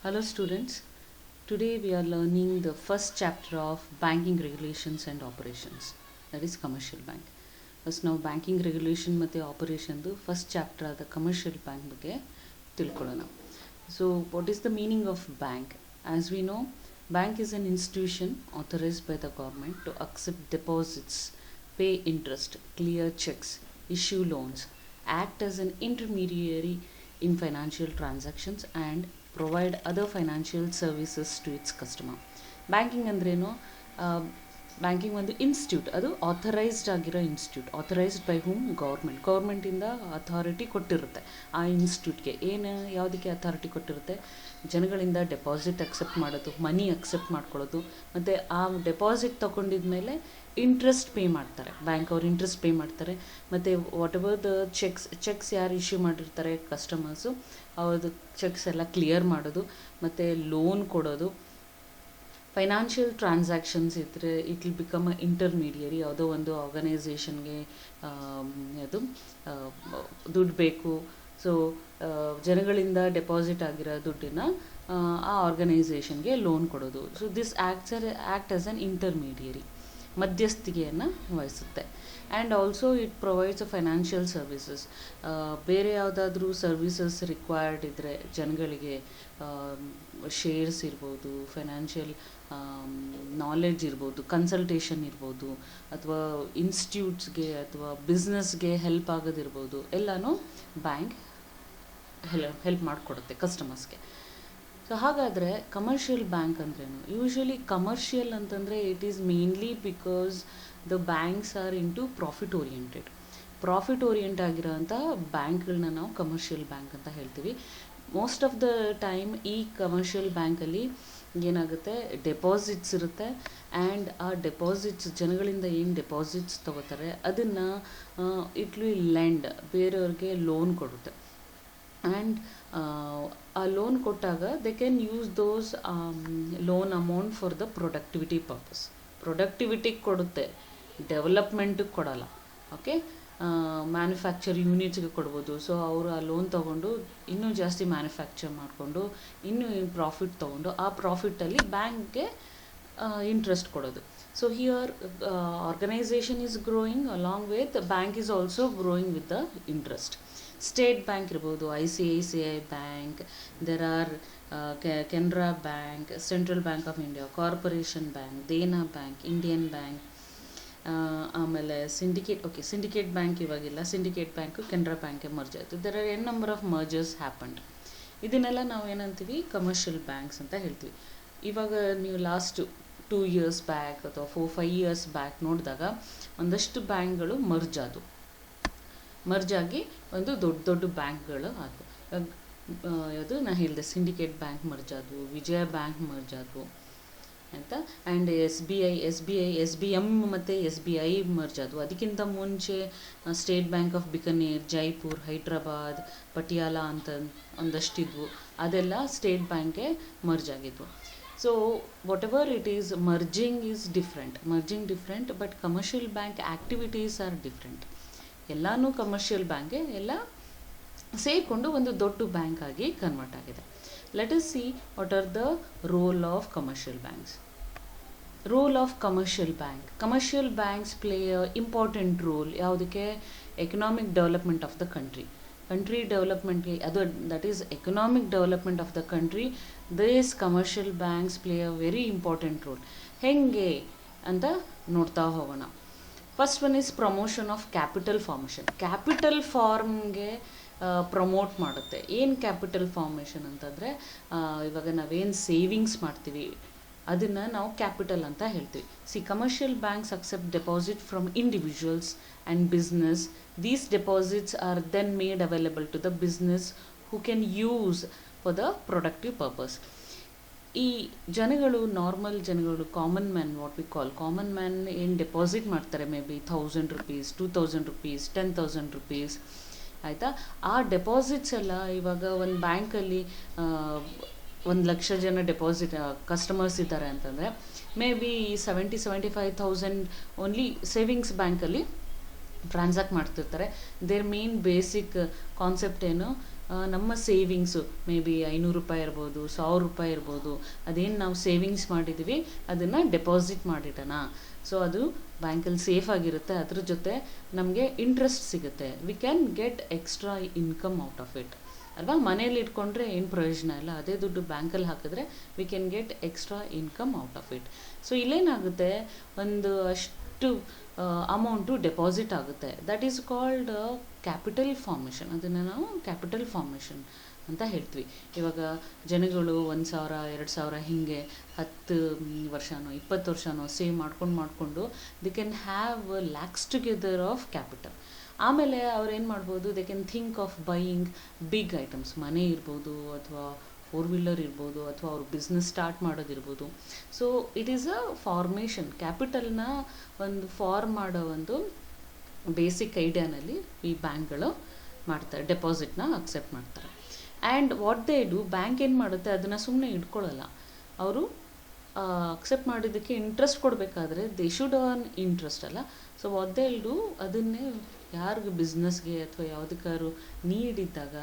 Hello students, today we are learning the first chapter of banking regulations and operations, that is commercial bank. First ನಾವು banking regulation ಮತ್ತು operationದು first chapter ಆದ commercial bank ಬಗ್ಗೆ ತಿಳ್ಕೊಳ್ಳೋಣ. So what is the meaning of bank? As we know, bank is an institution authorized by the government to accept deposits, pay interest, clear checks, issue loans, act as an intermediary in financial transactions and provide other financial services to its customer. Banking ಅಂದ್ರೇನು? Banking ಒಂದು institute, ಅದು authorised ಆಗಿರೋ institute. Authorised by ಹೂಮ್? ಗೌರ್ಮೆಂಟಿಂದ authority ಕೊಟ್ಟಿರುತ್ತೆ ಆ ಇನ್ಸ್ಟಿಟ್ಯೂಟ್ಗೆ. ಯಾವುದಕ್ಕೆ authority ಕೊಟ್ಟಿರುತ್ತೆ? ಜನಗಳಿಂದ deposit accept ಮಾಡೋದು, ಮನಿ accept ಮಾಡ್ಕೊಳ್ಳೋದು, ಮತ್ತು ಆ ಡೆಪಾಸಿಟ್ ತೊಗೊಂಡಿದ್ಮೇಲೆ ಇಂಟ್ರೆಸ್ಟ್ ಪೇ ಮಾಡ್ತಾರೆ. ಬ್ಯಾಂಕ್ ಅವ್ರು ಇಂಟ್ರೆಸ್ಟ್ ಪೇ ಮಾಡ್ತಾರೆ. ಮತ್ತು ವಾಟ್ ಎವರ್ ದ ಚೆಕ್ಸ್ ಯಾರು ಇಶ್ಯೂ ಮಾಡಿರ್ತಾರೆ ಕಸ್ಟಮರ್ಸು, ಅವ್ರದ್ದು ಚೆಕ್ಸ್ ಎಲ್ಲ ಕ್ಲಿಯರ್ ಮಾಡೋದು, ಮತ್ತು ಲೋನ್ ಕೊಡೋದು. ಫೈನಾನ್ಷಿಯಲ್ ಟ್ರಾನ್ಸಾಕ್ಷನ್ಸ್ ಇದ್ದರೆ it will become a intermediary. ಯಾವುದೋ ಒಂದು ಆರ್ಗನೈಸೇಷನ್ಗೆ ಅದು ದುಡ್ಡು ಬೇಕು, ಸೊ ಜನಗಳಿಂದ ಡೆಪಾಸಿಟ್ ಆಗಿರೋ ದುಡ್ಡನ್ನು ಆ ಆರ್ಗನೈಸೇಷನ್ಗೆ ಲೋನ್ ಕೊಡೋದು. So this act as an intermediary, ಮಧ್ಯಸ್ಥಿಕೆಯನ್ನು ವಹಿಸುತ್ತೆ. And also it provides a financial services. ಬೇರೆ ಯಾವುದಾದ್ರೂ ಸರ್ವಿಸಸ್ ರಿಕ್ವೈರ್ಡ್ ಇದ್ದರೆ ಜನಗಳಿಗೆ, ಶೇರ್ಸ್ ಇರ್ಬೋದು, ಫೈನಾನ್ಷಿಯಲ್ ನಾಲೆಡ್ಜ್ ಇರ್ಬೋದು, ಕನ್ಸಲ್ಟೇಷನ್ ಇರ್ಬೋದು, ಅಥವಾ ಇನ್ಸ್ಟಿಟ್ಯೂಟ್ಸ್ಗೆ ಅಥವಾ ಬಿಸ್ನೆಸ್ಗೆ ಹೆಲ್ಪ್ ಆಗೋದಿರ್ಬೋದು, ಎಲ್ಲನೂ ಬ್ಯಾಂಕ್ ಹೆಲ್ಪ್ ಮಾಡಿಕೊಡುತ್ತೆ ಕಸ್ಟಮರ್ಸ್ಗೆ. ಸೊ ಹಾಗಾದರೆ ಕಮರ್ಷಿಯಲ್ ಬ್ಯಾಂಕ್ ಅಂದ್ರೇನು? ಯೂಶ್ವಲಿ ಕಮರ್ಷಿಯಲ್ ಅಂತಂದರೆ it is mainly because the banks are into profit orient ಆಗಿರೋಂಥ ಬ್ಯಾಂಕ್ಗಳನ್ನ ನಾವು ಕಮರ್ಷಿಯಲ್ ಬ್ಯಾಂಕ್ ಅಂತ ಹೇಳ್ತೀವಿ. ಮೋಸ್ಟ್ ಆಫ್ ದ ಟೈಮ್ ಈ ಕಮರ್ಷಿಯಲ್ ಬ್ಯಾಂಕಲ್ಲಿ ಏನಾಗುತ್ತೆ, ಡೆಪಾಸಿಟ್ಸ್ ಇರುತ್ತೆ. ಆ್ಯಂಡ್ ಆ ಡೆಪಾಸಿಟ್ಸ್, ಜನಗಳಿಂದ ಏನು ಡೆಪಾಸಿಟ್ಸ್ ತೊಗೋತಾರೆ ಅದನ್ನು ಇಟ್ ವಿಲ್ ಲೆಂಡ್, ಬೇರೆಯವ್ರಿಗೆ ಲೋನ್ ಕೊಡುತ್ತೆ. ಆ್ಯಂಡ್ ಆ ಲೋನ್ ಕೊಟ್ಟಾಗ they can use those loan amount for the productivity purpose. ಪ್ರೊಡಕ್ಟಿವಿಟಿಗೆ ಕೊಡುತ್ತೆ, ಡೆವಲಪ್ಮೆಂಟಿಗೆ ಕೊಡಲ್ಲ. ಓಕೆ, ಮ್ಯಾನುಫ್ಯಾಕ್ಚರ್ ಯೂನಿಟ್ಸ್ಗೆ ಕೊಡ್ಬೋದು. ಸೊ ಅವರು ಆ ಲೋನ್ ತೊಗೊಂಡು ಇನ್ನೂ ಜಾಸ್ತಿ ಮ್ಯಾನುಫ್ಯಾಕ್ಚರ್ ಮಾಡಿಕೊಂಡು ಇನ್ನೂ ಪ್ರಾಫಿಟ್ ತೊಗೊಂಡು ಆ ಪ್ರಾಫಿಟ್ಟಲ್ಲಿ ಬ್ಯಾಂಕ್ಗೆ ಇಂಟ್ರೆಸ್ಟ್ ಕೊಡೋದು. So here organisation is growing along with bank is also growing with the interest. State bank ಇರ್ಬೋದು, ICICI bank, there are Canara bank, central bank of India, corporation bank, Dena bank, Indian bank, ಆಮೇಲೆ syndicate bank ಇವಾಗಿಲ್ಲ. Syndicate bank Canara ಬ್ಯಾಂಕ್ಗೆ merge ಆಯಿತು. There are n number of mergers happened. ಇದನ್ನೆಲ್ಲ ನಾವು ಏನಂತೀವಿ? Commercial banks ಅಂತ ಹೇಳ್ತೀವಿ. ಇವಾಗ ನೀವು ಲಾಸ್ಟ್ 2 years ಬ್ಯಾಕ್ ಅಥವಾ 4-5 years ಬ್ಯಾಕ್ ನೋಡಿದಾಗ ಒಂದಷ್ಟು ಬ್ಯಾಂಕ್ಗಳು ಮರ್ಜ್ ಆಗಿ ಒಂದು ದೊಡ್ಡ ಬ್ಯಾಂಕ್ಗಳು ಆದವು. ಅದು ನಾನು ಹೇಳಿದೆ, ಸಿಂಡಿಕೇಟ್ ಬ್ಯಾಂಕ್ ಮರ್ಜ್ ಆದವು, ವಿಜಯ ಬ್ಯಾಂಕ್ ಮರ್ಜ್ ಆದವು ಆಯಿತಾ. ಆ್ಯಂಡ್ SBM ಮತ್ತು SBI ಮರ್ಜ್ ಆದವು. ಅದಕ್ಕಿಂತ ಮುಂಚೆ state bank of Bikaner, Jaipur, Hyderabad, Patiala ಅಂತ ಒಂದಷ್ಟಿದ್ವು. ಅದೆಲ್ಲ ಸ್ಟೇಟ್ ಬ್ಯಾಂಕ್ಗೆ ಮರ್ಜ್ ಆಗಿದ್ವು. So what ever it is, merging different, but commercial bank activities are different. ಎಲ್ಲನೂ ಕಮರ್ಷಿಯಲ್ ಬ್ಯಾಂಕ್ಗೆ ಎಲ್ಲ ಸೇರಿಕೊಂಡು ಒಂದು ದೊಡ್ಡ ಬ್ಯಾಂಕ್ ಆಗಿ ಕನ್ವರ್ಟ್ ಆಗಿದೆ. Let us see what are the role of commercial banks. Role of commercial bank. Commercial banks play a important role. ಯಾವುದಕ್ಕೆ? Economic development of the country ಡೆವಲಪ್ಮೆಂಟ್ಗೆ, ಅದು that is economic development of the country. This commercial banks play a very important role. ಹೆಂಗೆ ಅಂತ ನೋಡ್ತಾ ಹೋಗೋಣ. First one is promotion of capital ಫಾರ್ಮ್ಗೆ promote ಮಾಡುತ್ತೆ. ಏನು ಕ್ಯಾಪಿಟಲ್ ಫಾರ್ಮೇಷನ್ ಅಂತಂದರೆ, ಇವಾಗ ನಾವೇನು ಸೇವಿಂಗ್ಸ್ ಮಾಡ್ತೀವಿ ಅದನ್ನು ನಾವು ಕ್ಯಾಪಿಟಲ್ ಅಂತ ಹೇಳ್ತೀವಿ. Commercial banks accept deposit from individuals and business. These deposits are then made available to the business who can use for the productive purpose. ಈ ಜನಗಳು, ನಾರ್ಮಲ್ ಜನಗಳು, ಕಾಮನ್ ಮ್ಯಾನ್ ಏನು ಡೆಪಾಸಿಟ್ ಮಾಡ್ತಾರೆ, may be 1000 rupees, 2000 rupees, 10,000 rupees ಆಯಿತಾ. ಆ deposits ಎಲ್ಲ ಇವಾಗ ಒಂದು ಬ್ಯಾಂಕಲ್ಲಿ 1,00,000 ಜನ ಡೆಪಾಸಿಟ್ ಕಸ್ಟಮರ್ಸ್ ಇದ್ದಾರೆ ಅಂತಂದರೆ, ಮೇ ಬಿ 70,000-75,000 ಓನ್ಲಿ ಸೇವಿಂಗ್ಸ್ ಬ್ಯಾಂಕಲ್ಲಿ ಟ್ರಾನ್ಸಾಕ್ಟ್ ಮಾಡ್ತಿರ್ತಾರೆ. ದೇರ್ ಮೇನ್ ಬೇಸಿಕ್ ಕಾನ್ಸೆಪ್ಟ್ ಏನು, ನಮ್ಮ ಸೇವಿಂಗ್ಸು ಮೇ ಬಿ 500 ರೂಪಾಯಿ ಇರ್ಬೋದು, 1000 ರೂಪಾಯಿ ಇರ್ಬೋದು, ಅದೇನು ನಾವು ಸೇವಿಂಗ್ಸ್ ಮಾಡಿದ್ದೀವಿ ಅದನ್ನು ಡೆಪಾಸಿಟ್ ಮಾಡಿಡೋಣ. ಸೊ ಅದು ಬ್ಯಾಂಕಲ್ಲಿ ಸೇಫ್ ಆಗಿರುತ್ತೆ, ಅದ್ರ ಜೊತೆ ನಮಗೆ ಇಂಟ್ರೆಸ್ಟ್ ಸಿಗುತ್ತೆ. V can get extra income out of it ಅಲ್ವಾ. ಮನೇಲಿ ಇಟ್ಕೊಂಡ್ರೆ ಏನು ಪ್ರಯೋಜನ ಇಲ್ಲ, ಅದೇ ದುಡ್ಡು ಬ್ಯಾಂಕಲ್ಲಿ ಹಾಕಿದ್ರೆ we can get extra income out of it. So ಇಲ್ಲೇನಾಗುತ್ತೆ, ಒಂದು ಅಷ್ಟು ಅಮೌಂಟು ಡೆಪಾಸಿಟ್ ಆಗುತ್ತೆ. That is called capital formation. ಅದನ್ನು ನಾವು ಕ್ಯಾಪಿಟಲ್ ಫಾರ್ಮೇಷನ್ ಅಂತ ಹೇಳ್ತೀವಿ. ಇವಾಗ ಜನಗಳು 1,000 2,000 ಹೀಗೆ 10 ವರ್ಷನೋ 20 ವರ್ಷನೋ ಸೇವ್ ಮಾಡಿಕೊಂಡು they can have lakhs together of capital. ಆಮೇಲೆ ಅವ್ರು ಏನು ಮಾಡ್ಬೋದು, they can think of buying big items, ಮನೆ ಇರ್ಬೋದು ಅಥವಾ 4 ವೀಲರ್ ಇರ್ಬೋದು, ಅಥವಾ ಅವ್ರು ಬಿಸ್ನೆಸ್ ಸ್ಟಾರ್ಟ್ ಮಾಡೋದಿರ್ಬೋದು. So it is a formation. ಕ್ಯಾಪಿಟಲ್ನ ಒಂದು ಫಾರ್ಮ್ ಮಾಡೋ ಒಂದು ಬೇಸಿಕ್ ಐಡಿಯಾನಲ್ಲಿ ಈ ಬ್ಯಾಂಕ್ಗಳು ಮಾಡ್ತಾರೆ, ಡೆಪಾಸಿಟ್ನ ಅಕ್ಸೆಪ್ಟ್ ಮಾಡ್ತಾರೆ. And what they do, bank ಏನು ಮಾಡುತ್ತೆ, ಅದನ್ನು ಸುಮ್ಮನೆ ಇಟ್ಕೊಳ್ಳಲ್ಲ. ಅವರು ಅಕ್ಸೆಪ್ಟ್ ಮಾಡಿದ್ದಕ್ಕೆ ಇಂಟ್ರೆಸ್ಟ್ ಕೊಡಬೇಕಾದ್ರೆ ದೇ ಶುಡ್ ಅರ್ನ್ ಇಂಟ್ರೆಸ್ಟ್ ಅಲ್ಲ. ಸೊ ವಾಟ್ ದೇ ಡು, ಅದನ್ನೇ ಯಾರಿಗೂ ಬಿಸ್ನೆಸ್ಗೆ ಅಥವಾ ಯಾವುದಕ್ಕಾದ್ರು ನೀಡಿದ್ದಾಗ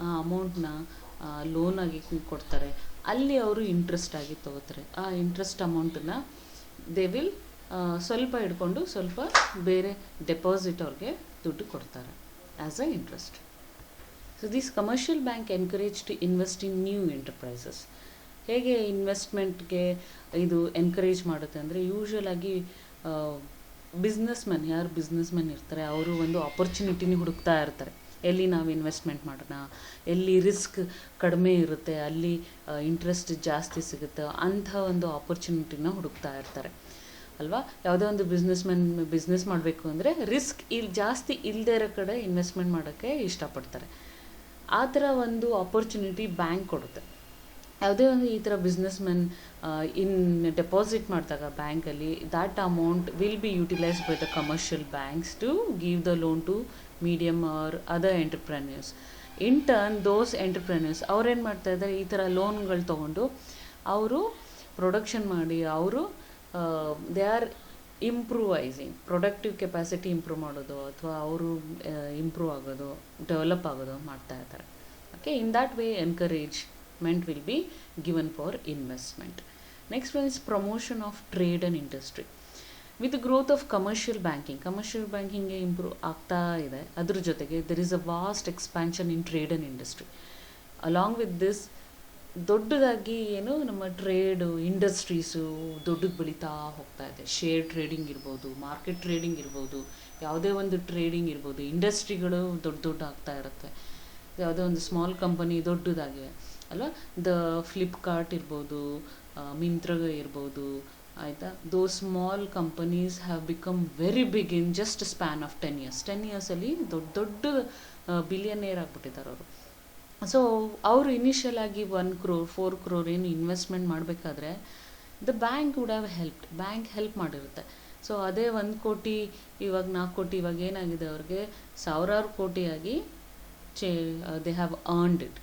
ಆ ಅಮೌಂಟ್ನ ಲೋನಾಗಿ ಕೊಡ್ತಾರೆ, ಅಲ್ಲಿ ಅವರು ಇಂಟ್ರೆಸ್ಟ್ ಆಗಿ ತೊಗೋತಾರೆ. ಆ ಇಂಟ್ರೆಸ್ಟ್ ಅಮೌಂಟನ್ನು ದೇ ವಿಲ್ ಸ್ವಲ್ಪ ಇಟ್ಕೊಂಡು ಸ್ವಲ್ಪ ಬೇರೆ ಡೆಪಾಸಿಟ್ ಅವ್ರಿಗೆ ದುಡ್ಡು ಕೊಡ್ತಾರೆ as a interest. So this commercial bank encourage to invest in new enterprises. ಹೇಗೆ ಇನ್ವೆಸ್ಟ್ಮೆಂಟ್ಗೆ ಇದು ಎನ್ಕರೇಜ್ ಮಾಡುತ್ತೆ ಅಂದರೆ, ಯೂಶ್ವಲ್ ಆಗಿ ಯಾರು ಬಿಸ್ನೆಸ್ ಮೆನ್ ಇರ್ತಾರೆ ಅವರು ಒಂದು ಆಪರ್ಚುನಿಟಿನ ಹುಡುಕ್ತಾ ಇರ್ತಾರೆ. ಎಲ್ಲಿ ನಾವು ಇನ್ವೆಸ್ಟ್ಮೆಂಟ್ ಮಾಡೋಣ, ಎಲ್ಲಿ ರಿಸ್ಕ್ ಕಡಿಮೆ ಇರುತ್ತೆ, ಅಲ್ಲಿ ಇಂಟ್ರೆಸ್ಟ್ ಜಾಸ್ತಿ ಸಿಗುತ್ತೆ, ಅಂಥ ಒಂದು ಆಪರ್ಚುನಿಟಿನ ಹುಡುಕ್ತಾ ಇರ್ತಾರೆ ಅಲ್ವಾ. ಯಾವುದೇ ಒಂದು ಬಿಸ್ನೆಸ್ ಮಾಡಬೇಕು ಅಂದರೆ ರಿಸ್ಕ್ ಜಾಸ್ತಿ ಇಲ್ಲದೇ ಇರೋ ಕಡೆ ಇನ್ವೆಸ್ಟ್ಮೆಂಟ್ ಮಾಡೋಕ್ಕೆ ಇಷ್ಟಪಡ್ತಾರೆ. ಆ ಥರ ಒಂದು ಆಪರ್ಚುನಿಟಿ ಬ್ಯಾಂಕ್ ಕೊಡುತ್ತೆ. ಯಾವುದೇ ಒಂದು ಈ ಥರ ಬಿಸ್ನೆಸ್ ಡೆಪಾಸಿಟ್ ಮಾಡಿದಾಗ ಬ್ಯಾಂಕಲ್ಲಿ, that amount will be utilised by the commercial banks to give the loan to medium or other entrepreneurs. In turn those entrepreneurs ಅವ್ರೇನು ಮಾಡ್ತಾಯಿದ್ದಾರೆ, ಈ ಥರ ಲೋನ್ಗಳು ತೊಗೊಂಡು ಅವರು ಪ್ರೊಡಕ್ಷನ್ ಮಾಡಿ ಅವರು they are improvising, productive capacity improve ಮಾಡೋದು ಅಥವಾ ಅವರು ಇಂಪ್ರೂವ್ ಆಗೋದು, ಡೆವಲಪ್ ಆಗೋದು ಮಾಡ್ತಾ ಇರ್ತಾರೆ. Okay, in that way encouragement will be given for investment. Next one is promotion of trade and industry. With the growth of commercial banking improve ಆಗ್ತಾ ಇದೆ. ಅದ್ರ ಜೊತೆಗೆ there is a vast expansion in trade and industry. Along with this, ದೊಡ್ಡದಾಗಿ ನಮ್ಮ trade industries ದೊಡ್ಡದು ಬೆಳೀತಾ ಹೋಗ್ತಾ ಇದೆ. ಶೇರ್ ಟ್ರೇಡಿಂಗ್ ಇರ್ಬೋದು, ಮಾರ್ಕೆಟ್ ಟ್ರೇಡಿಂಗ್ ಇರ್ಬೋದು, ಯಾವುದೇ ಒಂದು ಟ್ರೇಡಿಂಗ್ ಇರ್ಬೋದು, ಇಂಡಸ್ಟ್ರಿಗಳು ದೊಡ್ಡ ಆಗ್ತಾ ಇರುತ್ತೆ. ಯಾವುದೇ ಒಂದು ಸ್ಮಾಲ್ ಕಂಪನಿ ದೊಡ್ಡದಾಗಿವೆ ಅಲ್ವಾ. ದ ಫ್ಲಿಪ್ಕಾರ್ಟ್ ಇರ್ಬೋದು, ಮಿಂತ್ರ ಇರ್ಬೋದು, ಆಯಿತಾ. Those small companies have become very big in just span of 10 years. 10 yearsಲ್ಲಿ ದೊಡ್ಡ ಬಿಲಿಯನೇರ್ ಆಗಿಬಿಟ್ಟಿದ್ದಾರೆ ಅವರು. ಸೊ ಅವರು ಇನಿಷಿಯಲ್ ಆಗಿ 1 crore 4 crore ಏನು ಇನ್ವೆಸ್ಟ್ಮೆಂಟ್ ಮಾಡಬೇಕಾದ್ರೆ the bank would have bank help ಮಾಡಿರುತ್ತೆ. ಸೊ ಅದೇ 1 ಕೋಟಿ ಇವಾಗ 4 ಕೋಟಿ ಇವಾಗ ಏನಾಗಿದೆ, ಅವ್ರಿಗೆ ಸಾವಿರಾರು ಕೋಟಿಯಾಗಿ they have earned it.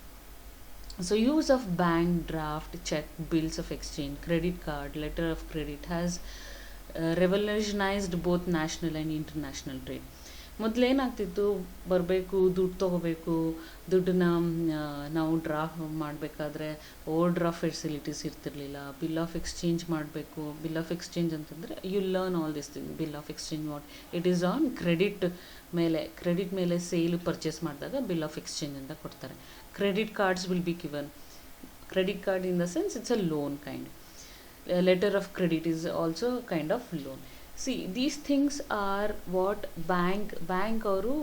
So use of bank draft, check, bills of exchange, credit card, letter of credit has revolutionized both national and international trade. ಮೊದಲೇನಾಗ್ತಿತ್ತು, ಬರಬೇಕು, ದುಡ್ಡು ತೊಗೋಬೇಕು, ದುಡ್ಡನ್ನ ನಾವು ಮಾಡಬೇಕಾದ್ರೆ ಓವರ್ ಡ್ರಾಫ್ಟ್ ಫೆಸಿಲಿಟೀಸ್ ಇರ್ತಿರ್ಲಿಲ್ಲ. ಬಿಲ್ ಆಫ್ ಎಕ್ಸ್ಚೇಂಜ್ ಮಾಡಬೇಕು. Bill of exchange ಅಂತಂದರೆ you learn all this thing. Bill of exchange it is on credit ಮೇಲೆ ಸೇಲ್ ಪರ್ಚೇಸ್ ಮಾಡಿದಾಗ ಬಿಲ್ ಆಫ್ ಎಕ್ಸ್ಚೇಂಜ್ ಅಂತ ಕೊಡ್ತಾರೆ. Credit cards will be given. Credit card in the sense it's a loan kind. Letter of credit is also kind of loan. See these things are what bank ಅವರು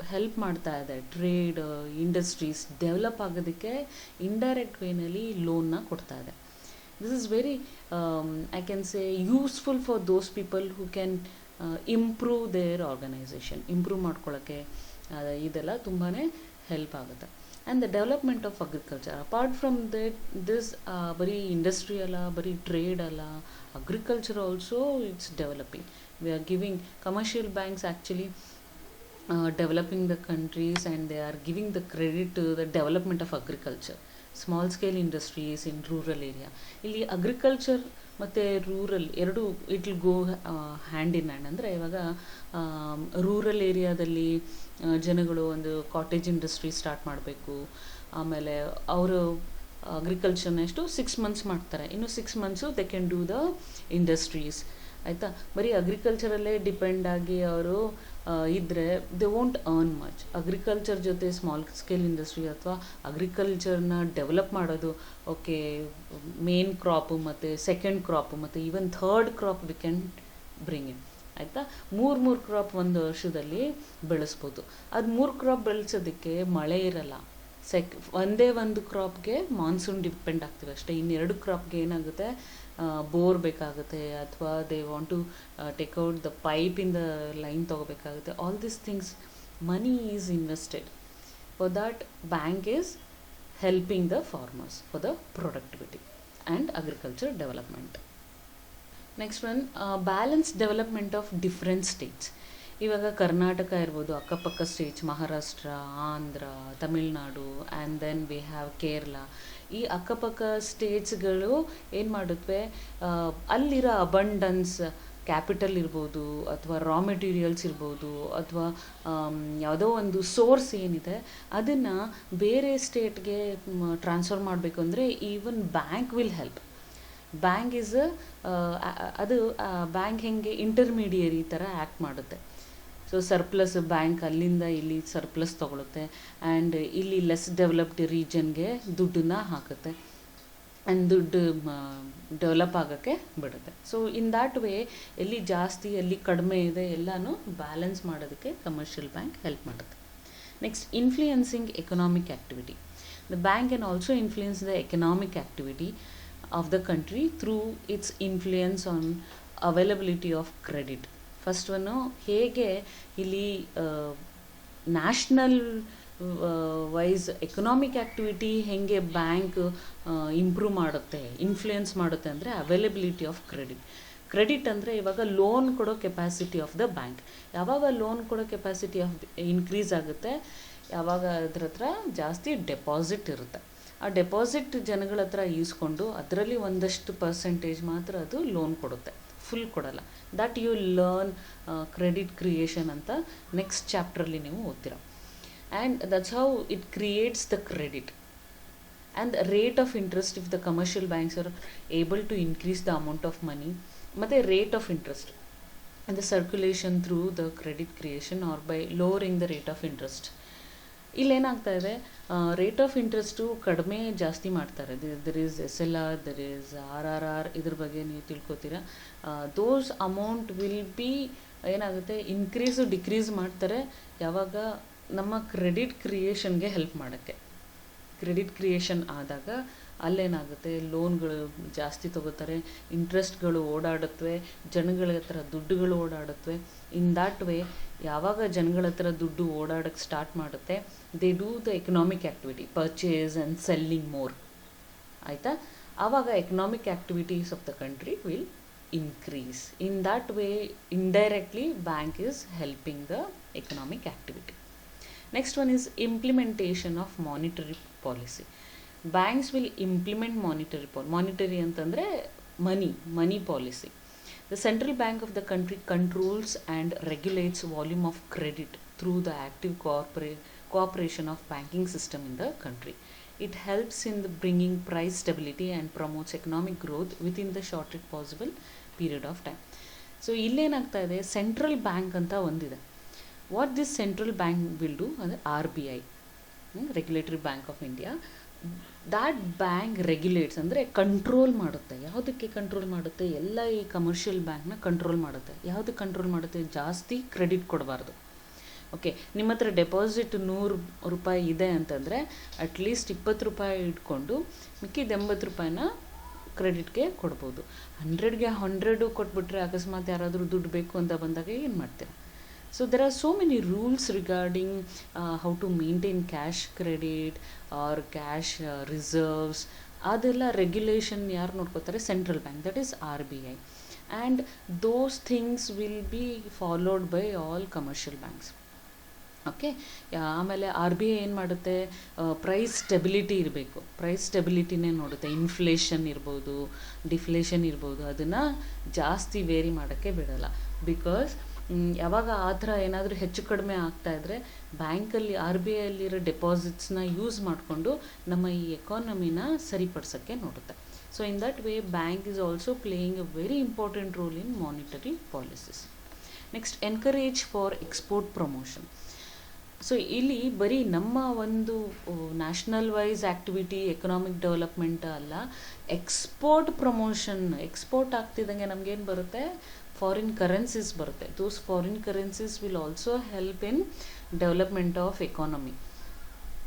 help ಮಾಡ್ತಾ ಇದೆ trade industries develop ಆಗೋದಕ್ಕೆ. Indirect ವೇನಲ್ಲಿ ಲೋನ್ನ ಕೊಡ್ತಾ ಇದೆ. This is very I can say useful for those people who can improve their organisation. Improve ಮಾಡ್ಕೊಳ್ಳೋಕ್ಕೆ ಇದೆಲ್ಲ ತುಂಬಾ ಹೆಲ್ಪ್ ಆಗುತ್ತೆ. And the development of agriculture, apart from this ಬರೀ ಇಂಡಸ್ಟ್ರಿ ಅಲ್ಲ, ಬರೀ ಟ್ರೇಡ್ ಅಲ್ಲ, agriculture also it's developing. We are giving commercial banks actually developing the countries, and they are giving the credit to the development of agriculture. Small scale industries in rural area. ಇಲ್ಲಿ agriculture ಮತ್ತು rural ಎರಡು it will go hand in hand. ಅಂದರೆ ಇವಾಗ rural ಏರಿಯಾದಲ್ಲಿ ಜನಗಳು ಒಂದು cottage industry start ಮಾಡಬೇಕು. ಆಮೇಲೆ ಅವರು ಅಗ್ರಿಕಲ್ಚರ್ನ ಎಷ್ಟು 6 ಮಂತ್ಸ್ ಮಾಡ್ತಾರೆ, ಇನ್ನು 6 months they can do the industries. ಆಯಿತಾ, ಬರೀ ಅಗ್ರಿಕಲ್ಚರಲ್ಲೇ ಡಿಪೆಂಡ್ ಆಗಿ ಅವರು ಇದ್ದರೆ they won't earn much. Agriculture ಜೊತೆ ಸ್ಮಾಲ್ ಸ್ಕೇಲ್ ಇಂಡಸ್ಟ್ರಿ ಅಥವಾ ಅಗ್ರಿಕಲ್ಚರ್ನ ಡೆವಲಪ್ ಮಾಡೋದು, ಓಕೆ, ಮೇನ್ ಕ್ರಾಪು ಮತ್ತು ಸೆಕೆಂಡ್ ಕ್ರಾಪು ಮತ್ತು even third crop we can bring in. ಆಯಿತಾ, ಮೂರು ಕ್ರಾಪ್ ಒಂದು ವರ್ಷದಲ್ಲಿ ಬೆಳೆಸ್ಬೋದು. ಅದು 3 ಕ್ರಾಪ್ ಬೆಳೆಸೋದಕ್ಕೆ ಮಳೆ ಇರಲ್ಲ. ಒಂದೇ ಒಂದು ಕ್ರಾಪ್ಗೆ ಮಾನ್ಸೂನ್ ಡಿಪೆಂಡ್ ಆಗ್ತೀವಿ ಅಷ್ಟೇ. ಇನ್ನೆರಡು ಕ್ರಾಪ್ಗೆ ಏನಾಗುತ್ತೆ, ಬೋರ್ ಬೇಕಾಗುತ್ತೆ, ಅಥವಾ they want to take out the pipe in the line ತೊಗೋಬೇಕಾಗುತ್ತೆ. All these things money is invested. For that bank is helping the farmers for the productivity and agriculture development. Next one, balance development of different states. ಇವಾಗ ಕರ್ನಾಟಕ ಇರ್ಬೋದು, ಅಕ್ಕಪಕ್ಕ states Maharashtra, Andhra, Tamil Nadu, and then we have Kerala. ಈ ಅಕ್ಕಪಕ್ಕ ಸ್ಟೇಟ್ಸ್ಗಳು ಏನು ಮಾಡುತ್ತವೆ, ಅಲ್ಲಿರೋ abundance capital ಇರ್ಬೋದು, ಅಥವಾ ರಾ ಮೆಟೀರಿಯಲ್ಸ್ ಇರ್ಬೋದು, ಅಥವಾ ಯಾವುದೋ ಒಂದು ಸೋರ್ಸ್ ಏನಿದೆ ಅದನ್ನು ಬೇರೆ ಸ್ಟೇಟ್ಗೆ ಟ್ರಾನ್ಸ್ಫರ್ ಮಾಡಬೇಕು ಅಂದರೆ even bank will help. Bank is ಅದು ಬ್ಯಾಂಕ್ ಹೆಂಗೆ ಇಂಟರ್ಮೀಡಿಯರಿ ಥರ ಆ್ಯಕ್ಟ್ ಮಾಡುತ್ತೆ. ಸೊ ಸರ್ಪ್ಲಸ್ ಬ್ಯಾಂಕ್ ಅಲ್ಲಿಂದ ಇಲ್ಲಿ ಸರ್ಪ್ಲಸ್ ತೊಗೊಳುತ್ತೆ, ಆ್ಯಂಡ್ ಇಲ್ಲಿ ಲೆಸ್ ಡೆವಲಪ್ಡ್ ರೀಜನ್ಗೆ ದುಡ್ಡನ್ನ ಹಾಕುತ್ತೆ, ಆ್ಯಂಡ್ ದುಡ್ಡು ಡೆವಲಪ್ ಆಗೋಕ್ಕೆ ಬಿಡುತ್ತೆ. ಸೊ ಇನ್ ದ್ಯಾಟ್ ವೇ ಎಲ್ಲಿ ಜಾಸ್ತಿ ಎಲ್ಲಿ ಕಡಿಮೆ ಇದೆ ಎಲ್ಲನೂ ಬ್ಯಾಲೆನ್ಸ್ ಮಾಡೋದಕ್ಕೆ ಕಮರ್ಷಿಯಲ್ ಬ್ಯಾಂಕ್ ಹೆಲ್ಪ್ ಮಾಡುತ್ತೆ. Next, influencing economic activity. The bank can also influence the economic activity of the country through it's influence on availability of credit. First one, ಹೇಗೆ ಇಲ್ಲಿ ನ್ಯಾಷನಲ್ ವೈಸ್ ಎಕನಾಮಿಕ್ ಆ್ಯಕ್ಟಿವಿಟಿ ಹೆಂಗೆ bank improve ಮಾಡುತ್ತೆ, influence ಮಾಡುತ್ತೆ ಅಂದರೆ availability of credit. Credit ಅಂದರೆ ಇವಾಗ loan ಕೊಡೋ capacity of the bank. ಯಾವಾಗ ಲೋನ್ ಕೊಡೋ ಕೆಪಾಸಿಟಿ ಆಫ್ ಇನ್ಕ್ರೀಸ್ ಆಗುತ್ತೆ, ಯಾವಾಗ ಅದ್ರ ಹತ್ರ ಜಾಸ್ತಿ ಡೆಪಾಸಿಟ್ ಇರುತ್ತೆ. ಆ ಡೆಪಾಸಿಟ್ ಜನಗಳ ಹತ್ರ ಈಸ್ಕೊಂಡು ಅದರಲ್ಲಿ ಒಂದಷ್ಟು ಪರ್ಸೆಂಟೇಜ್ ಮಾತ್ರ ಅದು ಲೋನ್ ಕೊಡುತ್ತೆ, ಫುಲ್ ಕೊಡಲ್ಲ. That you learn credit creation ಅಂತ ನೆಕ್ಸ್ಟ್ ಚಾಪ್ಟ್ರಲ್ಲಿ ನೀವು ಓದ್ತೀರ. And that's how it creates the credit. And rate of interest, if the commercial banks are able to increase the amount of money, ಮತ್ತು rate of interest and the circulation through the credit creation or by lowering the rate of interest. ಇಲ್ಲೇನಾಗ್ತಾ ಇದೆ, rate of interest ಕಡಿಮೆ ಜಾಸ್ತಿ ಮಾಡ್ತಾರೆ. There is SLR, there is RRR, ಇದ್ರ ಬಗ್ಗೆ ನೀವು ತಿಳ್ಕೊತೀರಾ. ದೋಸ್ amount will B ಏನಾಗುತ್ತೆ, ಇನ್ಕ್ರೀಸು ಡಿಕ್ರೀಸ್ ಮಾಡ್ತಾರೆ ಯಾವಾಗ ನಮ್ಮ ಕ್ರೆಡಿಟ್ ಕ್ರಿಯೇಷನ್ಗೆ ಹೆಲ್ಪ್ ಮಾಡೋಕ್ಕೆ. ಕ್ರೆಡಿಟ್ ಕ್ರಿಯೇಷನ್ ಆದಾಗ ಅಲ್ಲೇನಾಗುತ್ತೆ, ಲೋನ್ಗಳು ಜಾಸ್ತಿ ತೊಗೋತಾರೆ, ಇಂಟ್ರೆಸ್ಟ್ಗಳು ಓಡಾಡುತ್ತವೆ, ಜನಗಳ ಹತ್ರ ದುಡ್ಡುಗಳು ಓಡಾಡುತ್ತವೆ. ಇನ್ ದ್ಯಾಟ್ ವೇ ಯಾವಾಗ ಜನಗಳ ಹತ್ರ ದುಡ್ಡು ಓಡಾಡೋಕ್ಕೆ ಸ್ಟಾರ್ಟ್ ಮಾಡುತ್ತೆ, they do the economic activity, purchase and selling more. ಆಯಿತಾ, ಆವಾಗ economic activities of the country will increase. In that way, indirectly, bank is helping the economic activity. Next one is implementation of monetary policy. Banks will implement monetary ಅಂತಂದರೆ money policy. The central bank of the country controls and regulates volume of credit through the active cooperation of banking system in the country. It helps in the bringing price stability and promotes economic growth within the shortest possible period of time. So ಇಲ್ಲೇನಾಗ್ತಾ ಇದೆ, central bank ಅಂತ ಒಂದಿದೆ. What this central bank will do ಅಂದರೆ RBI, regulatory bank of India. That bank regulates ಅಂದರೆ control ಮಾಡುತ್ತೆ. ಯಾವುದಕ್ಕೆ control ಮಾಡುತ್ತೆ, ಎಲ್ಲ ಈ ಕಮರ್ಷಿಯಲ್ ಬ್ಯಾಂಕ್ನ ಕಂಟ್ರೋಲ್ ಮಾಡುತ್ತೆ. ಯಾವುದಕ್ಕೆ ಕಂಟ್ರೋಲ್ ಮಾಡುತ್ತೆ, ಜಾಸ್ತಿ ಕ್ರೆಡಿಟ್ ಕೊಡಬಾರ್ದು. ಓಕೆ, ನಿಮ್ಮ ಹತ್ರ ಡೆಪಾಸಿಟ್ 100 ರೂಪಾಯಿ ಇದೆ ಅಂತಂದರೆ ಅಟ್ಲೀಸ್ಟ್ 20 ರೂಪಾಯಿ ಇಟ್ಕೊಂಡು ಮಿಕ್ಕಿದ 80 ರೂಪಾಯಿನ ಕ್ರೆಡಿಟ್ಗೆ ಕೊಡ್ಬೋದು. 100ಗೆ 100 ಕೊಟ್ಬಿಟ್ರೆ ಅಕಸ್ಮಾತ್ ಯಾರಾದರೂ ದುಡ್ಡು ಬೇಕು ಅಂತ ಬಂದಾಗ ಏನು ಮಾಡ್ತೀರಾ? So there are so many rules regarding how to maintain cash credit or cash reserves. ಅದೆಲ್ಲ ರೆಗ್ಯುಲೇಷನ್ ಯಾರು ನೋಡ್ಕೋತಾರೆ, central bank, that is RBI. And those things will be followed by all commercial banks. Okay. ಆಮೇಲೆ R B I ಏನು ಮಾಡುತ್ತೆ, price stability ಇರಬೇಕು, price ಸ್ಟೆಬಿಲಿಟಿನೇ ನೋಡುತ್ತೆ. Inflation ಇರ್ಬೋದು, ಡಿಫ್ಲೇಷನ್ ಇರ್ಬೋದು, ಅದನ್ನು ಜಾಸ್ತಿ ವೇರಿ ಮಾಡೋಕ್ಕೆ ಬಿಡಲ್ಲ. ಬಿಕಾಸ್ ಯಾವಾಗ ಆ ಥರ ಏನಾದರೂ ಹೆಚ್ಚು ಕಡಿಮೆ ಆಗ್ತಾಯಿದ್ರೆ ಬ್ಯಾಂಕಲ್ಲಿ ಆರ್ ಬಿ ಐಯಲ್ಲಿರೋ ಡೆಪಾಸಿಟ್ಸ್ನ ಯೂಸ್ ಮಾಡಿಕೊಂಡು ನಮ್ಮ ಈ ಎಕಾನಮಿನ ಸರಿಪಡಿಸೋಕ್ಕೆ ನೋಡುತ್ತೆ. So in that way bank is also playing a very important role in monetary policies. Next, encourage for export promotion. So ಇಲ್ಲಿ ಬರೀ ನಮ್ಮ ಒಂದು national wise activity, economic development ಅಲ್ಲ, ಎಕ್ಸ್ಪೋರ್ಟ್ ಪ್ರಮೋಷನ್. ಎಕ್ಸ್ಪೋರ್ಟ್ ಆಗ್ತಿದ್ದಂಗೆ ನಮಗೇನು ಬರುತ್ತೆ, ಫಾರಿನ್ ಕರೆನ್ಸೀಸ್ ಬರುತ್ತೆ. Those foreign currencies will also help in development of economy.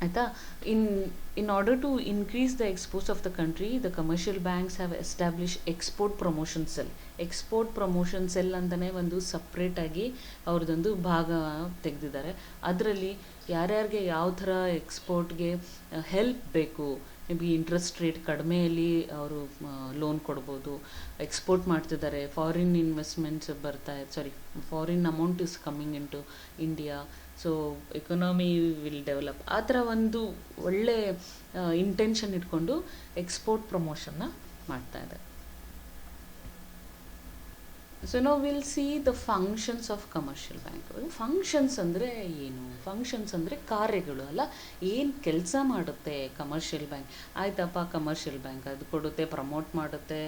ಆಯಿತಾ. In order to increase the exports of the country, the commercial banks have establish export promotion cell. Export promotion cell ಅಂತಲೇ ಒಂದು ಸಪ್ರೇಟಾಗಿ ಅವ್ರದ್ದೊಂದು ಭಾಗ ತೆಗೆದಿದ್ದಾರೆ. ಅದರಲ್ಲಿ ಯಾರ್ಯಾರಿಗೆ ಯಾವ ಥರ ಎಕ್ಸ್ಪೋರ್ಟ್ಗೆ ಹೆಲ್ಪ್ ಬೇಕು, ಮೇ ಬಿ ಇಂಟ್ರೆಸ್ಟ್ ರೇಟ್ ಕಡಿಮೆಯಲ್ಲಿ ಅವರು ಲೋನ್ ಕೊಡ್ಬೋದು. ಎಕ್ಸ್ಪೋರ್ಟ್ ಮಾಡ್ತಿದ್ದಾರೆ, foreign investments foreign amount is coming into India, so economy will develop. ಆ ಥರ ಒಂದು ಒಳ್ಳೆ ಇಂಟೆನ್ಷನ್ ಇಟ್ಕೊಂಡು ಎಕ್ಸ್ಪೋರ್ಟ್ ಪ್ರಮೋಷನ್ನ ಮಾಡ್ತಾಯಿದೆ. ಸೊ ನಾವು will see the functions of commercial bank. Functions ಅಂದರೆ ಏನು? ಫಂಕ್ಷನ್ಸ್ ಅಂದರೆ ಕಾರ್ಯಗಳು ಅಲ್ಲ, ಏನು ಕೆಲಸ ಮಾಡುತ್ತೆ ಕಮರ್ಷಿಯಲ್ ಬ್ಯಾಂಕ್. ಆಯ್ತಪ್ಪ, ಕಮರ್ಷಿಯಲ್ ಬ್ಯಾಂಕ್ ಅದು ಕೊಡುತ್ತೆ, ಪ್ರಮೋಟ್ ಮಾಡುತ್ತೆ,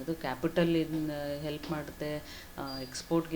ಇದು ಕ್ಯಾಪಿಟಲ್ ಹೆಲ್ಪ್ ಮಾಡುತ್ತೆ, ಎಕ್ಸ್ಪೋರ್ಟ್ಗೆ